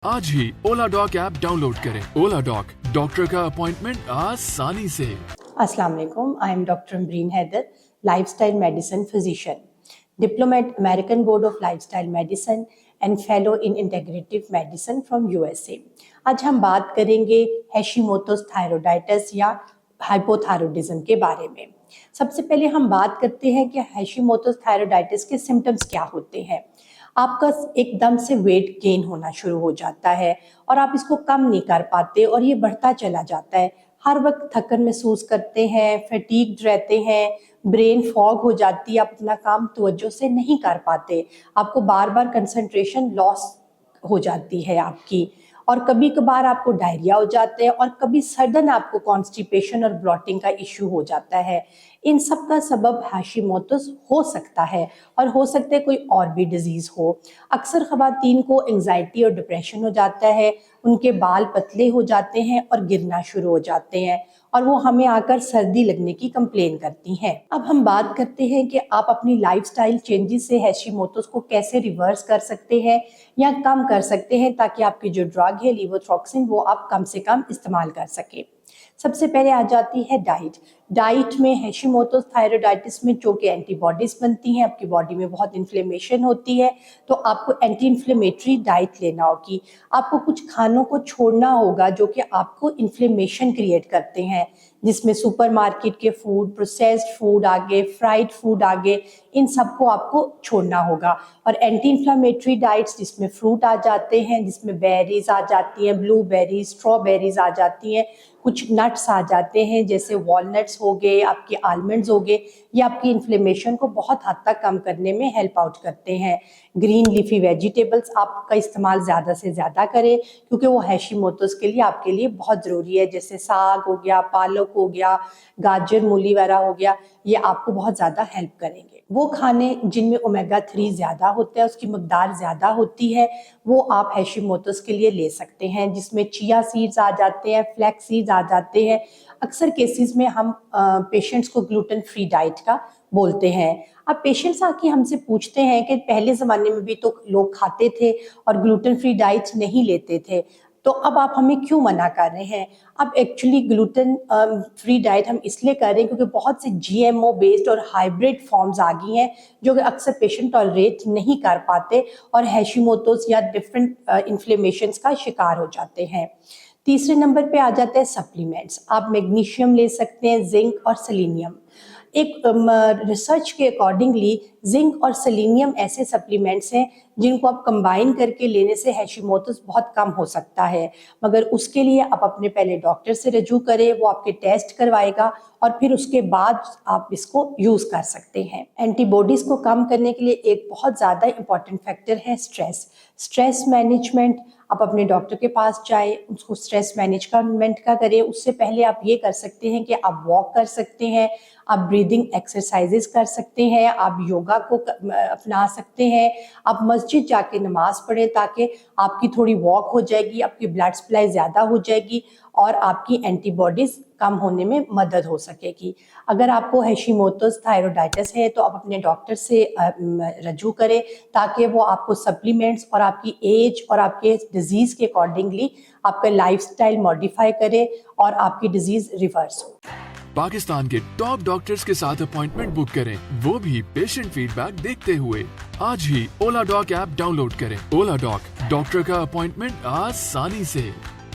आज ही Ola doc app download करें। ओला डॉक, डॉक्टर का अपॉइंटमेंट आसानी से। अस्सलाम वालेकुम, I am doctor Amreen Haider, lifestyle medicine physician, diplomate American board of lifestyle medicine and fellow in integrative medicine from USA. आज हम बात करेंगे हैशिमोटोस थायराइडाइटिस या हाइपोथायरॉयडिज्म के बारे में। सबसे पहले हम बात करते हैं कि हैशिमोटोस थायराइडाइटिस के सिम्टम्स क्या होते हैं। आपका एकदम से वेट गेन होना शुरू हो जाता है और आप इसको कम नहीं कर पाते और ये बढ़ता चला जाता है। हर वक्त थकन महसूस करते हैं, फटीग्ड रहते हैं, ब्रेन फॉग हो जाती है, आप अपना काम तवज्जो से नहीं कर पाते, आपको बार बार कंसंट्रेशन लॉस हो जाती है आपकी, और कभी कभार आपको डायरिया हो जाता है और कभी सडन आपको कॉन्स्टिपेशन और ब्लॉटिंग का इश्यू हो जाता है। इन सब का सबब हाशिमोटोस हो सकता है और हो सकता है कोई और भी डिजीज हो। अक्सर खवातीन को एंजाइटी और डिप्रेशन हो जाता है, उनके बाल पतले हो जाते हैं और गिरना शुरू हो जाते हैं और वो हमें आकर सर्दी लगने की कंप्लेन करती हैं। अब हम बात करते हैं कि आप अपनी लाइफस्टाइल चेंजेस से हैशिमोटोस को कैसे रिवर्स कर सकते हैं या कम कर सकते हैं, ताकि आपकी जो ड्रग है लीवोथ्रोक्सिन वो आप कम से कम इस्तेमाल कर सके। सबसे पहले आ जाती है डाइट। डाइट में हैशिमोटोस थायराइडाइटिस में जो कि एंटीबॉडीज बनती हैं, आपकी बॉडी में बहुत इन्फ्लेमेशन होती है, तो आपको एंटी इन्फ्लेमेटरी डाइट लेना होगी। आपको कुछ खानों को छोड़ना होगा जो कि आपको इन्फ्लेमेशन क्रिएट करते हैं, जिसमें सुपरमार्केट के फूड, प्रोसेस्ड फूड आगे, फ्राइड फूड आगे, इन सबको आपको छोड़ना होगा। और एंटी इन्फ्लेमेटरी डाइट्स जिसमें फ्रूट आ जाते हैं, जिसमें बेरीज आ जाती हैं, ब्लूबेरीज, स्ट्रॉबेरीज आ जाती हैं, कुछ नट्स आ जाते हैं जैसे वॉलनट्स हो गए, आपके आलमंड्स हो गए, ये आपकी इन्फ्लेमेशन को बहुत हद तक कम करने में हेल्प आउट करते हैं। ग्रीन लीफी वेजिटेबल्स आपका इस्तेमाल ज़्यादा से ज़्यादा करें, क्योंकि वो हैशिमोटोस के लिए आपके लिए बहुत ज़रूरी है। जैसे साग हो गया, पालक हो गया, गाजर मूली वगैरह हो गया, ये आपको बहुत ज़्यादा हेल्प करेंगे। वो खाने जिनमें ओमेगा 3 ज़्यादा होता है, उसकी मकदार ज़्यादा होती है, वो आप हैशिमोटोस के लिए ले सकते हैं, जिसमें चिया सीड्स आ जाते हैं, फ्लैक्स सीड्स आ जाते हैं। अक्सर केसेस में हम पेशेंट्स को ग्लूटेन फ्री डाइट का बोलते हैं। अब पेशेंट्स आके हमसे पूछते हैं कि पहले ज़माने में भी तो लोग खाते थे और ग्लूटेन फ्री डाइट नहीं लेते थे, तो अब आप हमें क्यों मना कर रहे हैं। अब एक्चुअली ग्लूटेन फ्री डाइट हम इसलिए कर रहे हैं क्योंकि बहुत से जीएमओ बेस्ड और हाइब्रिड फॉर्म्स आ गई हैं जो कि अक्सर पेशेंट टॉलरेट नहीं कर पाते और हैशिमोटोस या डिफरेंट इन्फ्लेमेशंस का शिकार हो जाते हैं। तीसरे नंबर पे आ जाते हैं सप्लीमेंट्स। आप मैग्नीशियम ले सकते हैं, जिंक और सेलेनियम। एक रिसर्च के अकॉर्डिंगली जिंक और सेलेनियम ऐसे सप्लीमेंट्स हैं जिनको आप कंबाइन करके लेने से हैशिमोटोस बहुत कम हो सकता है, मगर उसके लिए आप अपने पहले डॉक्टर से रजू करें, वो आपके टेस्ट करवाएगा और फिर उसके बाद आप इसको यूज़ कर सकते हैं। एंटीबॉडीज़ को कम करने के लिए एक बहुत ज़्यादा इंपॉर्टेंट फैक्टर है स्ट्रेस। स्ट्रेस मैनेजमेंट, आप अपने डॉक्टर के पास जाए, उसको स्ट्रेस मैनेजमेंट का करें। उससे पहले आप ये कर सकते हैं कि आप वॉक कर सकते हैं, आप ब्रीदिंग एक्सरसाइजेस कर सकते हैं, आप योगा को अपना सकते हैं, आप मस्जिद जाके नमाज पढ़ें ताकि आपकी थोड़ी वॉक हो जाएगी, आपकी ब्लड सप्लाई ज़्यादा हो जाएगी और आपकी एंटीबॉडीज़ कम होने में मदद हो सकेगी। अगर आपको हैशिमोटोस थायराइडाइटिस है तो आप अपने डॉक्टर से रजू करें ताकि वो आपको सप्लीमेंट्स और आपकी एज और आपके डिजीज़ के अकॉर्डिंगली आपका लाइफस्टाइल मॉडिफाई करे और आपकी डिजीज़ रिवर्स हो। पाकिस्तान के टॉप डॉक्टर्स के साथ अपॉइंटमेंट बुक करें, वो भी पेशेंट फीडबैक देखते हुए। आज ही ओला डॉक ऐप डाउनलोड करें। ओला डॉक, डॉक्टर का अपॉइंटमेंट आसानी से।